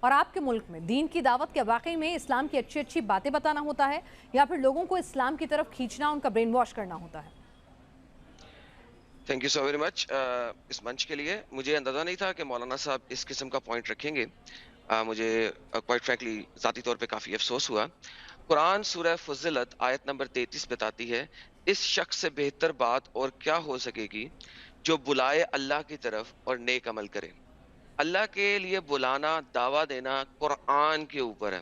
اور آپ کے ملک میں دین کی دعوت کے واقعی میں اسلام کی اچھی اچھی باتیں بتانا ہوتا ہے یا پھر لوگوں کو اسلام کی طرف کھینچنا، ان کا برین واش کرنا ہوتا ہے؟ Thank you so very much اس منچ کے لیے. مجھے اندازہ نہیں تھا کہ مولانا صاحب اس قسم کا پوائنٹ رکھیں گے. مجھے کوائٹ فرینکلی ذاتی طور پہ کافی افسوس ہوا. قرآن سورہ فضلت آیت نمبر 33 بتاتی ہے اس شخص سے بہتر بات اور کیا ہو سکے گی جو بلائے اللہ کی طرف اور نیک عمل کرے. اللہ کے لیے بلانا، دعویٰ دینا قرآن کے اوپر ہے،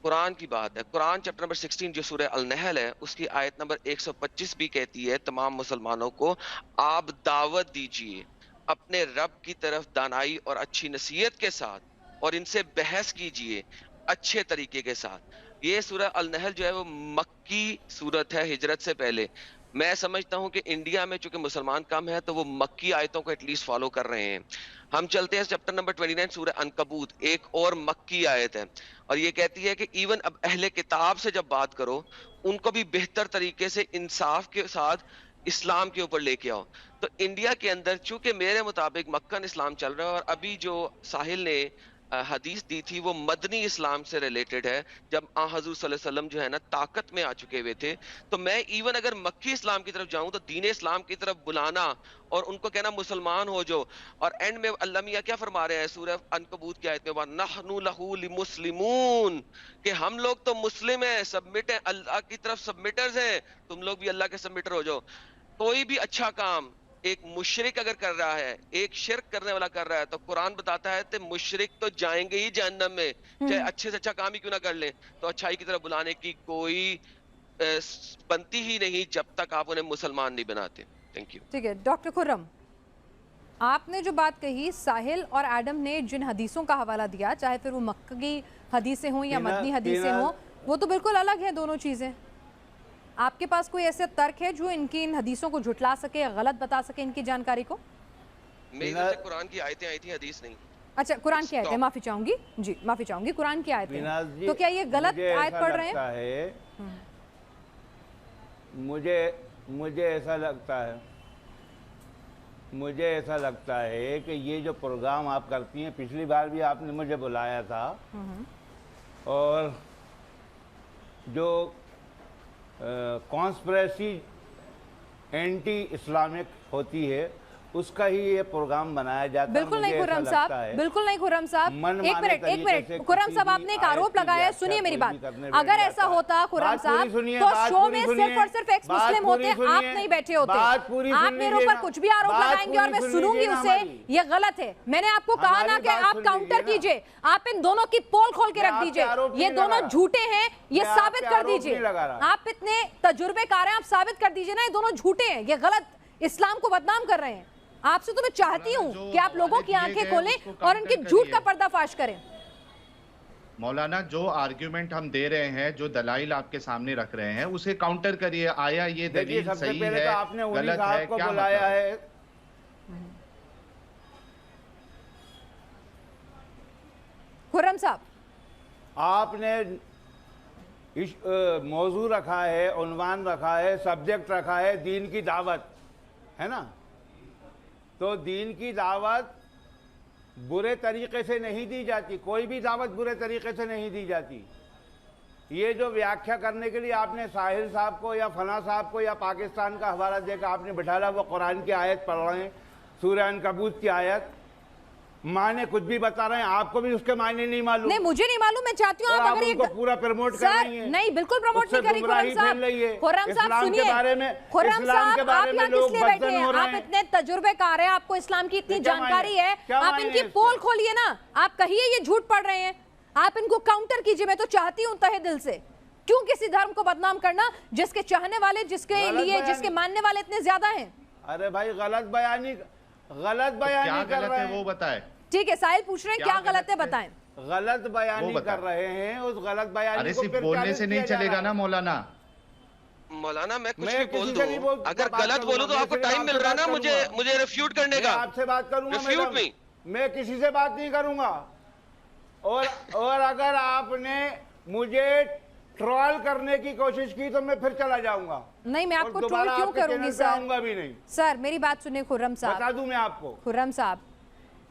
قرآن کی بات ہے. قرآن چیپٹر نمبر 16 جو سورہ النحل ہے اس کی آیت نمبر 125 بھی کہتی ہے تمام مسلمانوں کو آپ دعوت دیجئے اپنے رب کی طرف دانائی اور اچھی نصیحت کے ساتھ، اور ان سے بحث کیجئے اچھے طریقے کے ساتھ. یہ سورہ النحل جو ہے وہ مکی سورت ہے ہجرت سے پہلے. میں سمجھتا ہوں کہ انڈیا میں چونکہ مسلمان کم ہے تو وہ مکی آیتوں کو ایٹ لیسٹ فالو کر رہے ہیں. ہم چلتے ہیں چیپٹر نمبر 29 سورہ عنکبوت، ایک اور مکی آیت ہے، اور یہ کہتی ہے کہ ایون اب اہل کتاب سے جب بات کرو ان کو بھی بہتر طریقے سے انصاف کے ساتھ اسلام کے اوپر لے کے آؤ. تو انڈیا کے اندر چونکہ میرے مطابق مکن اسلام چل رہا ہے، اور ابھی جو ساحل نے حدیث دی تھی وہ مدنی اسلام سے ریلیٹڈ ہے، جب حضور صلی اللہ علیہ وسلم جو ہے نا طاقت میں آ چکے ہوئے تھے. تو میں ایون اگر مکی اسلام کی طرف جاؤں تو دین اسلام کی طرف بلانا اور ان کو کہنا مسلمان ہو جو. اور اینڈ میں اللہ میاں کیا فرما رہے ہیں سورہ عنکبوت کی آیت میں وَنَحْنُ لَهُ لِمُسْلِمُونَ، کہ ہم لوگ تو مسلم ہیں، سبمٹ ہیں، اللہ کی طرف سبمٹرز ہیں، تم لوگ بھی اللہ کے سبمٹر ہو جاؤ. کوئی بھی اچھا کام ایک مشرک اگر کر رہا ہے، ایک شرک کرنے والا کر رہا ہے، تو قرآن بتاتا ہے کہ مشرک تو جائیں گے ہی جہنم میں، چاہے اچھے سے اچھا کام ہی کیوں نہ کر لیں. تو اچھائی کی طرف بلانے کی کوئی بنتی ہی نہیں جب تک آپ انہیں مسلمان نہیں بناتے. Thank you. ٹھیک ہے ڈاکٹر خرم، آپ نے جو بات کہی ساحل اور ایڈم نے جن حدیثوں کا حوالہ دیا، چاہے پھر وہ مکی حدیثیں ہوں یا مدنی حدیثیں ہوں، وہ تو بالکل الگ ہیں دونوں چیزیں. آپ کے پاس کوئی ایسے ترک ہے جو ان حدیثوں کو جھٹلا سکے، غلط بتا سکے ان کی جانکاری کو؟ میری طرف سے قرآن کی آیتیں آئی تھیں، حدیث نہیں. اچھا قرآن کی آیتیں، معافی چاہوں گی جی، معافی چاہوں گی، قرآن کی آیتیں. تو کیا یہ غلط آیت پڑھ رہے ہیں؟ مجھے ایسا لگتا ہے کہ یہ جو پروگرام آپ کرتی ہیں، پچھلی بار بھی آپ نے مجھے بلایا تھا، اور جو کانسپریسی اینٹی اسلامک ہوتی ہے اس کا ہی یہ پروگرام بنایا جاتا ہے. بالکل نہیں خرم صاحب، بالکل نہیں خرم صاحب. ایک منٹ خرم صاحب، آپ نے ایک آروپ لگایا ہے، سنیے میری بات. اگر ایسا ہوتا خرم صاحب تو شو میں صرف اور صرف ایکس مسلم ہوتے، آپ نہیں بیٹھے ہوتے. آپ میرے اوپر کچھ بھی آروپ لگائیں گے اور میں سنوں گی اسے، یہ غلط ہے. میں نے آپ کو کہا نا کہ آپ کاؤنٹر کیجئے، آپ ان دونوں کی پول کھول کے رکھ دیجئے. یہ دونوں جھوٹے ہیں، یہ ثابت کر دیجئے. آپ اتنے تجربے کار ہیں، آپ ثابت کر دیجئے نا یہ دونوں جھوٹے ہیں، یہ غلط اسلام کو بدنام کر رہے ہیں. آپ سے تو میں چاہتی ہوں کہ آپ لوگوں کی آنکھیں کھولیں اور ان کی جھوٹ کا پردہ فاش کریں. مولانا جو آرگیومنٹ ہم دے رہے ہیں، جو دلائل آپ کے سامنے رکھ رہے ہیں، اسے کاؤنٹر کریے. آیا یہ دلیل صحیح ہے، غلط ہے، کیا بلایا ہے؟ خرم صاحب، آپ نے موضوع رکھا ہے، عنوان رکھا ہے، سبجیکٹ رکھا ہے دین کی دعوت، ہے نا؟ تو دین کی دعوت برے طریقے سے نہیں دی جاتی، کوئی بھی دعوت برے طریقے سے نہیں دی جاتی. یہ جو ویاکھیا کرنے کے لیے آپ نے ساحل صاحب کو یا فلاں صاحب کو یا پاکستان کا حوالہ دے کر آپ نے بٹھالا، وہ قرآن کی آیت پڑھ رہے ہیں، سورہ عنکبوت کی آیت، معنی کچھ بھی بتا رہے ہیں، آپ کو بھی اس کے معنی نہیں معلوم. نہیں مجھے نہیں معلوم، میں چاہتی ہوں آپ اگر ان کو پورا پروموٹ کر رہی ہیں. نہیں بالکل پروموٹ نہیں کر رہی خرم صاحب. خرم صاحب سنیے، خرم صاحب آپ یہاں کس لیے بیٹھے ہیں؟ آپ اتنے تجربے کار ہیں، آپ کو اسلام کی اتنی جانکاری ہے، آپ ان کی پول کھولیے نا. آپ کہیے یہ جھوٹ پڑھ رہے ہیں، آپ ان کو کاؤنٹر کیجئے. میں تو چاہتی ہوں تہہ دل سے، کیوں کسی دھرم کو بدنام کرنا جس کے چاہنے والے، جس کے لیے، جس کے ماننے والے اتنے زیادہ ہیں؟ ارے بھائی غلط بیانی کر رہے ہیں، وہ بتائے. ٹھیک ہے ساحل پوچھ رہے ہیں کیا غلط ہے، بتائیں. غلط بیانی کر رہے ہیں، اس غلط بیانی کو صرف بولنے سے نہیں چلے گا نا مولانا. مولانا میں کچھ بھی بول دوں، اگر غلط بولوں تو آپ کو ٹائم مل رہا نا مجھے ریفیوٹ کرنے کا. آپ سے بات کروں گا، میں کسی سے بات نہیں کروں گا. اور اگر آپ نے مجھے ٹرول کرنے کی کوشش کی تو میں پھر چلا جاؤں گا. نہیں میں آپ کو ٹرول کیوں کروں گی سر؟ بھی نہیں سر میری بات سنیں خرم صاحب، بتا دوں میں آپ کو. خرم صاحب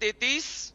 33,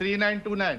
3929।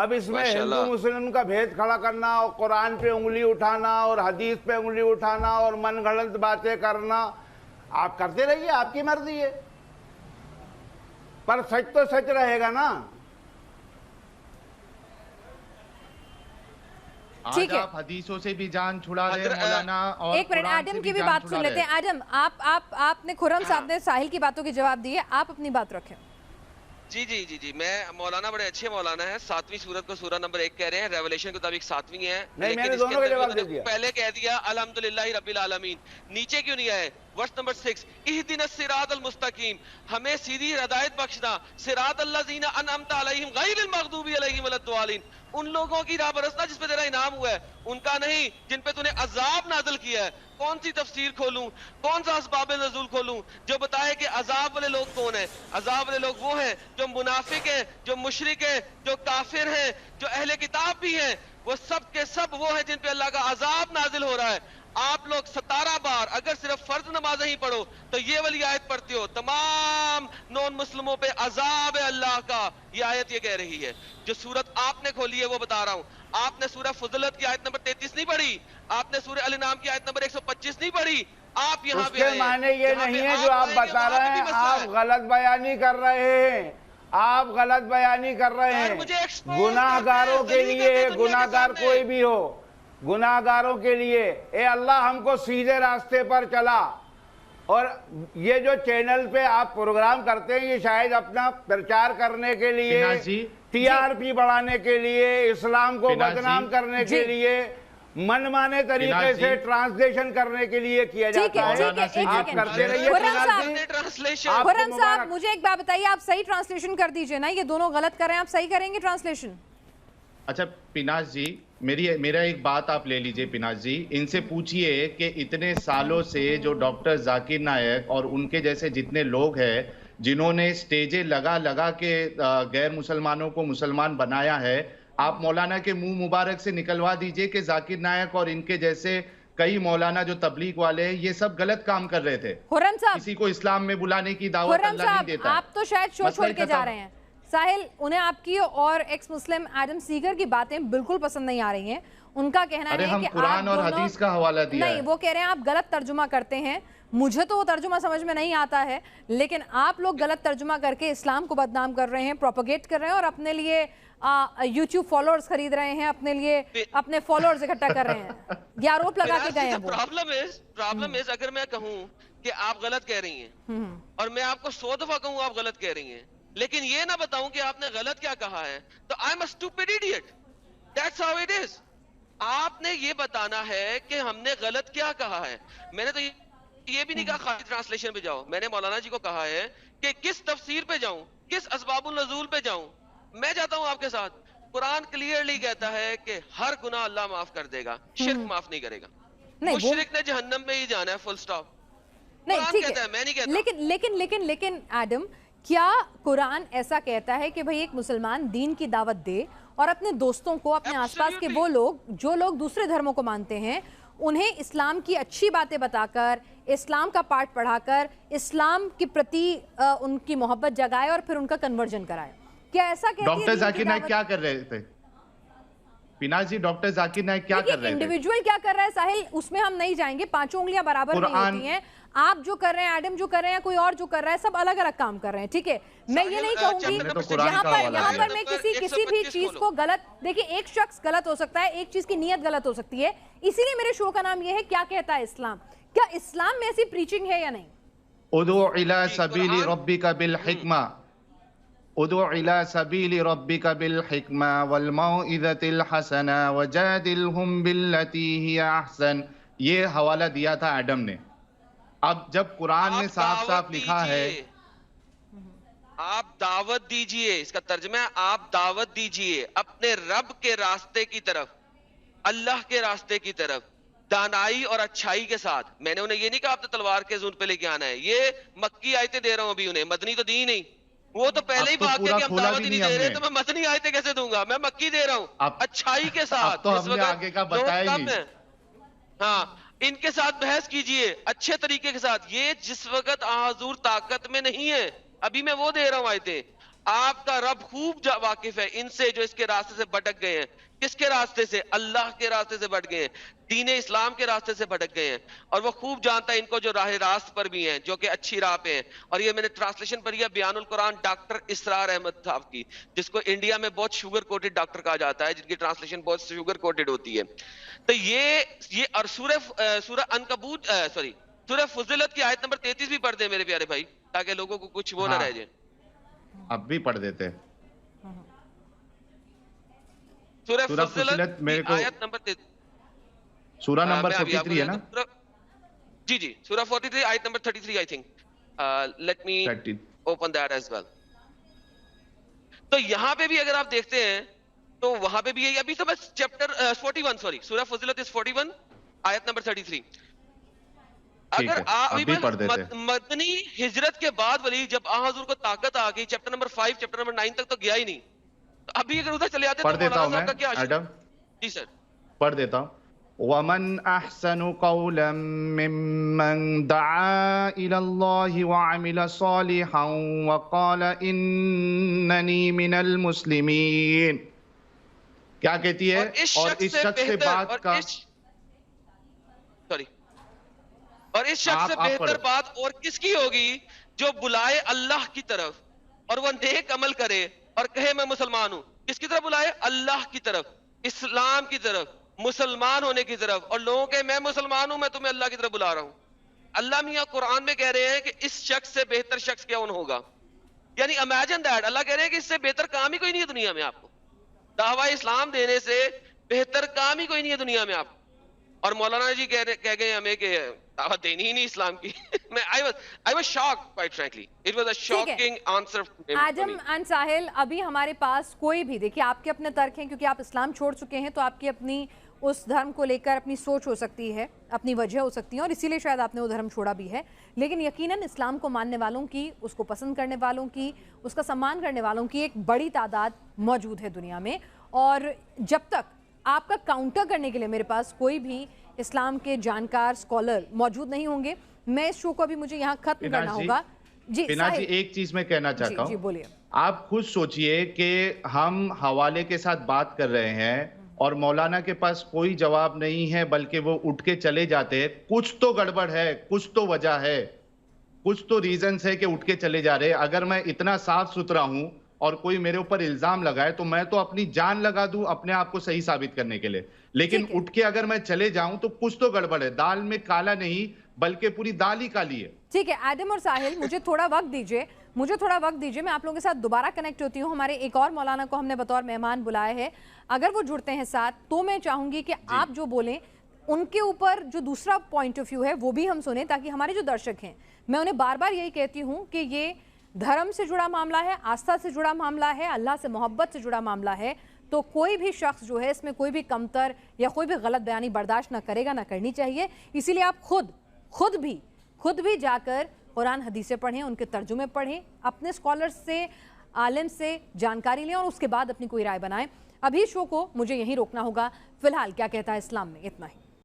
اب اس میں ماشاءاللہ۔ ہندو مسلم کا بھید کھڑا کرنا اور قرآن پہ انگلی اٹھانا اور حدیث پہ انگلی اٹھانا اور من گھڑت باتیں کرنا آپ کرتے رہیے، آپ کی مرضی ہے، پر سچ تو سچ رہے گا نا۔ آج آپ حدیثوں سے بھی جان چھڑا رہے ہیں مولانا، اور ایک منٹ ایڈم کی بھی بات سن لیتے ہیں۔ ایڈم آپ نے خرم صاحب نے ساحل کی باتوں کے جواب دیے، آپ اپنی بات رکھیں۔ جی میں مولانا بڑے اچھے مولانا ہیں، 7ویں سورت کو سورہ نمبر 1 کہہ رہے ہیں، ریولیشن کے مطابق 7ویں ہے، نہیں، میں نے لیکن اس کے دونوں کا اندر جواب انہوں دے نے دیا۔ پہلے کہہ دیا الحمدللہ رب العالمین، نیچے کیوں نہیں آئے؟ ورس نمبر 6 اہدنا الصراط المستقیم، ہمیں سیدھی ہدایت بخشنا، صراط الذین انعمت علیہم غیر المغضوب علیہم ولا الضالین، ان لوگوں کی راہ برسنا جس پہ تیرا انعام ہوا ہے، ان کا نہیں جن پہ تو نے عذاب نازل کیا ہے۔ کون سی تفسیر کھولوں، کون سا اسباب نزول کھولوں جو بتائے کہ عذاب والے لوگ کون ہیں؟ عذاب والے لوگ وہ ہیں جو منافق ہیں، جو مشرک ہیں، جو کافر ہیں، جو اہل کتاب بھی ہیں، وہ سب کے سب وہ ہیں جن پہ اللہ کا عذاب نازل ہو رہا ہے۔ آپ لوگ 17 بار اگر صرف فرض نمازیں ہی پڑھو تو یہ والی آیت پڑھتے ہو، تمام نون مسلموں پہ عذاب ہے اللہ کا، یہ آیت یہ کہہ رہی ہے۔ جو سورت آپ نے کھولی ہے وہ بتا رہا ہوں، آپ نے سورہ فضلت کی آیت نمبر 33 نہیں پڑھی، آپ نے سورہ الانعام کی آیت نمبر 125 نہیں پڑھی، آپ یہاں اس پہ کے آئے معنی یہ جہاں پہ نہیں ہے جو آپ آئیں گے بتا وہاں پہ رہے بھی ہیں، مسئلہ آپ ہے۔ غلط بیانی کر رہے ہیں، آپ غلط بیانی کر رہے یار ہیں۔ مجھے expose گناہ گاروں کرتے کے ہیں، لیے، ذلیل کرتے ہیں دنیا گناہ کے گار سامنے۔ کوئی بھی ہو، گناہ گاروں کے لیے اے اللہ ہم کو سیدھے راستے پر چلا۔ اور یہ جو چینل پہ آپ پروگرام کرتے ہیں یہ شاید اپنا پرچار کرنے کے لیے، پناز جی، ٹی آر پی بڑھانے کے لیے، اسلام کو پناز جی، بدنام کرنے کے لیے، من مانے طریقے پناز سے جی، ٹرانسلیشن کرنے کے لیے کیا ٹھیک جاتا ہے ہے۔ ٹھیک ہے، ایک آپ سیکنڈ کرتے رہیے خرم پناز صاحب، جی۔ ٹرانسلیشن آپ خرم کو صاحب مبارک۔ مجھے ایک بات بتائیے، آپ صحیح ٹرانسلیشن کر دیجئے نا، یہ دونوں غلط کر رہے ہیں، آپ صحیح کریں گے ٹرانسلیشن؟ اچھا پناز جی، میرا ایک بات آپ لے لیجئے پناز جی، ان سے پوچھئے کہ اتنے سالوں سے جو ڈاکٹر ذاکر نائک اور ان کے جیسے جتنے لوگ ہیں جنہوں نے سٹیجیں لگا کے غیر مسلمانوں کو مسلمان بنایا ہے، آپ مولانا کے منہ مبارک سے نکلوا دیجئے کہ ذاکر نائک اور ان کے جیسے کئی مولانا جو تبلیغ والے ہیں یہ سب غلط کام کر رہے تھے، خرم صاحب، کسی کو اسلام میں بلانے کی دعوت خرم اللہ نہیں صاحب دیتا ہے۔ آپ تو شاید شو چھوڑ کے جا رہے ہیں۔ ساحل، انہیں آپ کی اور ایکس مسلم ایڈم سیگر کی باتیں بالکل پسند نہیں آ رہی ہیں، ان کا کہنا ہے ہم کہ آپ قرآن اور دونوں، حدیث کا حوالہ دیا ہے۔ نہیں وہ کہہ رہے ہیں آپ غلط ترجمہ کرتے ہیں، مجھے تو وہ ترجمہ سمجھ میں نہیں آتا ہے، لیکن آپ لوگ غلط ترجمہ کر کے اسلام کو بدنام کر رہے ہیں، پروپیگیٹ کر رہے ہیں اور اپنے لیے یوٹیوب فالوورز خرید رہے ہیں، اپنے لیے اپنے فالوورز اکٹھا کر رہے ہیں، یہ آروپ لگا کے گئے ہیں وہ۔ پرابلم ہے اگر میں کہوں کہ آپ غلط کہہ رہی ہیں اور میں آپ کو 100 دفعہ کہوں آپ غلط کہہ رہی ہیں لیکن یہ نہ بتاؤں کہ آپ نے غلط کیا کہا ہے تو I am a stupid idiot. That's how it is. آپ نے یہ بتانا ہے کہ ہم نے غلط کیا کہا ہے۔ میں نے تو یہ بھی نہیں کہا خالی ٹرانسلیشن پہ جاؤ، میں نے مولانا جی کو کہا ہے کہ کس تفسیر پہ جاؤں، کس اسباب النزول پہ جاؤں۔ میں جاتا ہوں آپ کے ساتھ، قرآن کلیئرلی کہتا ہے کہ ہر گناہ اللہ معاف کر دے گا، شرک معاف نہیں کرے گا، مشرک نے جہنم میں ہی جانا ہے، فل سٹاپ۔ نہیں ٹھیک ہے، میں نہیں کہتا۔ لیکن ایڈم، کیا قرآن ایسا کہتا ہے کہ بھئی ایک مسلمان دین کی دعوت دے اور اپنے دوستوں کو، اپنے آس پاس کے وہ لوگ جو لوگ دوسرے دھرموں کو مانتے ہیں انہیں اسلام کی اچھی باتیں بتا کر، اسلام کا پارٹ پڑھا کر اسلام کے پرتی ان کی محبت جگائے اور پھر ان کا کنورژن کرائے؟ کیا ایسا کہتی ہے ڈاکٹر ذاکر نائک کیا کر رہے تھے؟ پناز جی، ڈاکٹر ذاکر نائک کیا کر رہے تھے؟ انڈیویجول کیا کر رہا ہے ساحل، اس میں ہم نہیں جائیں گے، پانچوں انگلیاں برابر نہیں ہوتی ہیں، آپ جو کر رہے ہیں، ایڈم جو کر رہے ہیں، کوئی اور جو کر رہا ہے، سب الگ الگ کام کر رہے ہیں، ٹھیک ہے؟ میں یہ نہیں کہوں گی یہاں پر میں کسی بھی چیز کو غلط، دیکھیں ایک شخص غلط ہو سکتا ہے، ایک چیز کی نیت غلط ہو سکتی ہے، اسی لیے میرے شو کا نام یہ ہے کیا کہتا ہے اسلام۔ کیا اسلام میں ایسی پریچنگ ہے یا نہیں؟ ادعو الی سبیل ربک بالحکمہ، ادعو الی سبیل ربک بالحکمہ والموعظۃ الحسنہ وجادلہم باللتی ہی احسن، یہ حوالہ دیا تھا ایڈم نے۔ اب جب قرآن میں صاف صاف لکھا ہے، آپ دعوت دیجئے، اس کا ترجمہ ہے آپ دعوت دیجئے اپنے رب کے راستے کی طرف، اللہ کے راستے کی طرف، دانائی اور اچھائی کے ساتھ۔ میں نے انہیں یہ نہیں کہا آپ نے تلوار کے زون پہ لے کے آنا ہے، یہ مکی آیتیں دے رہا ہوں ابھی انہیں، مدنی تو دی نہیں، وہ تو پہلے ہی بھاگ گئے کہ ہم دعوت ہی نہیں دے رہے، تو میں مدنی آیتیں کیسے دوں گا؟ میں مکی دے رہا ہوں اچھائی کے ساتھ۔ تو ہم نے آگے کا بتایا ہی نہیں۔ ہاں، ان کے ساتھ بحث کیجئے اچھے طریقے کے ساتھ، یہ جس وقت حضور طاقت میں نہیں ہے، ابھی میں وہ دے رہا ہوں آیتیں، آپ کا رب خوب واقف ہے ان سے جو اس کے راستے سے بھٹک گئے ہیں. کس کے راستے سے؟ اللہ کے راستے سے بھٹک گئے ہیں, دین اسلام کے راستے سے بھٹک گئے ہیں, اور وہ خوب جانتا ہے ان کو جو راہ راست پر بھی ہیں, جو کہ اچھی راہ پہ ہیں. اور یہ میں نے ٹرانسلیشن پڑھی ہے بیان القرآن ڈاکٹر اسرار احمد صاحب کی, جس کو انڈیا میں بہت شوگر کوٹڈ ڈاکٹر کہا جاتا ہے, جن کی ٹرانسلیشن بہت شوگر کوٹڈ ہوتی ہے. تو یہ اور سورہ عنکبوت سورہ فضلت کی آیت نمبر 33 بھی پڑھ دیں میرے پیارے بھائی, تاکہ لوگوں کو کچھ وہ نہ رہ جائے. اب بھی پڑھ دیتے ہیں. سورہ سورہ فضلت فضلت میرے کو آیت نمبر 33. سورہ نمبر میں ابھی آپ کو 43 ہے نا؟ جی سورہ 43 آیت number 33 I think. Let me 30. Open that as well. تو یہاں پہ بھی اگر آپ دیکھتے ہیں تو وہاں پہ بھی یہی, ابھی تو بس چیپٹر 41 سورہ فضلت از 41 آیت نمبر 33. ٹھیک اگر ہے, اب بھی پڑھ دیتے ہیں. مدنی ہجرت کے بعد ولی جب حضور کو طاقت آ گئی, چیپٹر نمبر 5 چیپٹر نمبر 9 تک تو گیا ہی نہیں. ابھی اگر ادھر چلے آتے پڑھ تو دیتا ہوں مولانا میں صاحب کا کیا حشر؟ ایڈم, جی سر. پڑھ دیتا ہوں. وَمَنْ أَحْسَنُ قَوْلًا مِّمَّنْ دَعَا إِلَى اللَّهِ وَعَمِلَ صَالِحًا وَقَالَ إِنَّنِي مِنَ الْمُسْلِمِينَ. کیا کہتی ہے؟ اور اس شخص سے بات کا اور اس شخص سے بہتر بات اور کس کی ہوگی جو بلائے اللہ کی طرف اور وہ نیک عمل کرے اور کہے میں مسلمان ہوں. کس کی طرف بلائے؟ اللہ کی طرف, اسلام کی طرف, مسلمان ہونے کی طرف, اور لوگوں کے میں مسلمان ہوں, میں تمہیں اللہ کی طرف بلا رہا ہوں. اللہ میاں قرآن میں کہہ رہے ہیں کہ اس شخص سے بہتر شخص کیا ہوگا. یعنی امیجن دیٹ, اللہ کہہ رہے ہیں کہ اس سے بہتر کام ہی کوئی نہیں ہے دنیا میں آپ کو. دعویٰ اسلام دینے سے بہتر کام ہی کوئی نہیں ہے دنیا میں آپ کو. اور مولانا جی کہہ گئے ہمیں کہ دعوت دینی ہی نہیں اسلام کی. I was shocked, quite frankly. It was a shocking answer. Adam and Sahil, ابھی ہمارے پاس کوئی بھی, دیکھیے آپ کے اپنے ترک ہیں کیونکہ آپ اسلام چھوڑ چکے ہیں, تو آپ کی اپنی اس دھرم کو لے کر اپنی سوچ ہو سکتی ہے, اپنی وجہ ہو سکتی ہے, اور اسی لیے شاید آپ نے وہ دھرم چھوڑا بھی ہے. لیکن یقیناً اسلام کو ماننے والوں کی, اس کو پسند کرنے والوں کی, اس کا سمان کرنے والوں کی ایک بڑی تعداد موجود ہے دنیا میں. اور جب تک آپ کا کاؤنٹر کرنے کے لیے میرے پاس کوئی بھی اسلام کے جانکار اسکالر موجود نہیں ہوں گے, میں اس شو کو ابھی مجھے یہاں ختم کرنا ہوگا. جی جی ایک چیز میں کہنا چاہتا ہوں. جی بولیے. آپ خود سوچئے کہ ہم حوالے کے ساتھ بات کر رہے ہیں اور مولانا کے پاس کوئی جواب نہیں ہے, بلکہ وہ اٹھ کے چلے جاتے ہیں. کچھ تو گڑبڑ ہے, کچھ تو وجہ ہے, کچھ تو ریزنز ہے کہ اٹھ کے چلے جا رہے. اگر میں اتنا صاف ستھرا ہوں اور کوئی میرے اوپر الزام لگائے تو میں تو اپنی جان لگا دوں اپنے آپ کو صحیح ثابت کرنے کے لیے. لیکن اٹھ کے اگر میں چلے جاؤں تو کچھ تو گڑبڑ ہے. دال میں کالا نہیں بلکہ پوری دال ہی کالی ہے. ٹھیک ہے ایڈم اور ساحل, مجھے تھوڑا وقت دیجئے, میں آپ لوگوں کے ساتھ دوبارہ کنیکٹ ہوتی ہوں. ہمارے ایک اور مولانا کو ہم نے بطور مہمان بلایا ہے, اگر وہ جڑتے ہیں ساتھ تو میں چاہوں گی کہ آپ جو بولیں ان کے اوپر جو دوسرا پوائنٹ آف ویو ہے وہ بھی ہم سنیں, تاکہ ہمارے جو درشک ہیں, میں انہیں بار بار یہی کہتی ہوں کہ یہ دھرم سے جڑا معاملہ ہے, آستھا سے جڑا معاملہ ہے, اللہ سے محبت سے جڑا معاملہ ہے, تو کوئی بھی شخص جو ہے اس میں کوئی بھی کمتر یا کوئی بھی غلط بیانی برداشت نہ کرے گا, نہ کرنی چاہیے. اسی لیے آپ خود بھی جا کر قرآن حدیثیں پڑھیں, ان کے ترجمے پڑھیں, اپنے اسکالر سے, عالم سے جانکاری لیں اور اس کے بعد اپنی کوئی رائے بنائیں. ابھی شو کو مجھے یہیں روکنا ہوگا. فی الحال کیا کہتا ہے اسلام میں اتنا ہی.